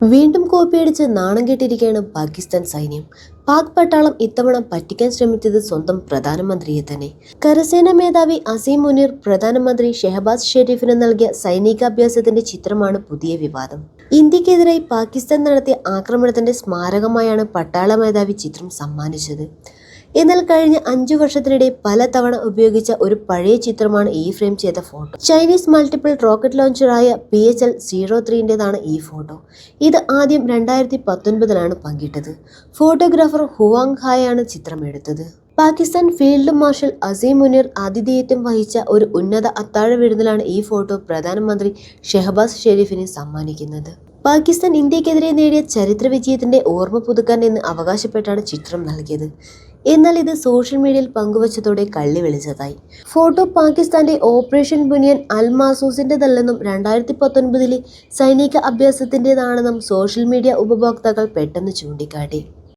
വീണ്ടും കോപ്പിയടിച്ച് നാണം കെട്ടിരിക്കുകയാണ് പാകിസ്ഥാൻ സൈന്യം. പാക് പട്ടാളം ഇത്തവണ പറ്റിക്കാൻ ശ്രമിച്ചത് സ്വന്തം പ്രധാനമന്ത്രിയെ തന്നെ. കരസേനാ മേധാവി അസീം മുനീർ പ്രധാനമന്ത്രി ഷെഹബാസ് ഷെരീഫിന് നൽകിയ സൈനികാഭ്യാസത്തിന്റെ ചിത്രമാണ് പുതിയ വിവാദം. ഇന്ത്യക്കെതിരായി പാകിസ്ഥാൻ നടത്തിയ ആക്രമണത്തിന്റെ സ്മാരകമായാണ് പട്ടാള മേധാവി ചിത്രം സമ്മാനിച്ചത്. എന്നാൽ കഴിഞ്ഞ 5 വർഷത്തിനിടെ പലതവണ ഉപയോഗിച്ച ഒരു പഴയ ചിത്രമാണ് ഈ ഫ്രെയിം ചെയ്ത ഫോട്ടോ. ചൈനീസ് മൾട്ടിപ്പിൾ റോക്കറ്റ് ലോഞ്ചറായ PHL-03ന്റേതാണ് ഈ ഫോട്ടോ. ഇത് ആദ്യം 2019ലാണ് പങ്കിട്ടത്. ഫോട്ടോഗ്രാഫർ ഹുവാങ് ഹായാണ് ചിത്രമെടുത്തത്. പാകിസ്ഥാൻ ഫീൽഡ് മാർഷൽ അസീം മുനീർ ആതിഥേയത്വം വഹിച്ച ഒരു ഉന്നത അത്താഴ വിരുന്നിലാണ് ഈ ഫോട്ടോ പ്രധാനമന്ത്രി ഷെഹബാസ് ഷെരീഫിന് സമ്മാനിക്കുന്നത്. പാകിസ്ഥാൻ ഇന്ത്യക്കെതിരെ നേടിയ ചരിത്ര വിജയത്തിന്റെ ഓർമ്മ പുതുക്കാൻ എന്ന് അവകാശപ്പെട്ടാണ് ചിത്രം നൽകിയത്. എന്നാൽ ഇത് സോഷ്യൽ മീഡിയയിൽ പങ്കുവച്ചതോടെ കള്ളി വെളിച്ചതായി. ഫോട്ടോ പാകിസ്ഥാന്റെ ഓപ്പറേഷൻ ബുനിയൻ അൽ മാസൂസിൻ്റെതല്ലെന്നും 2019ലെ സൈനിക അഭ്യാസത്തിൻ്റെതാണെന്നും സോഷ്യൽ മീഡിയ ഉപഭോക്താക്കൾ പെട്ടെന്ന് ചൂണ്ടിക്കാട്ടി.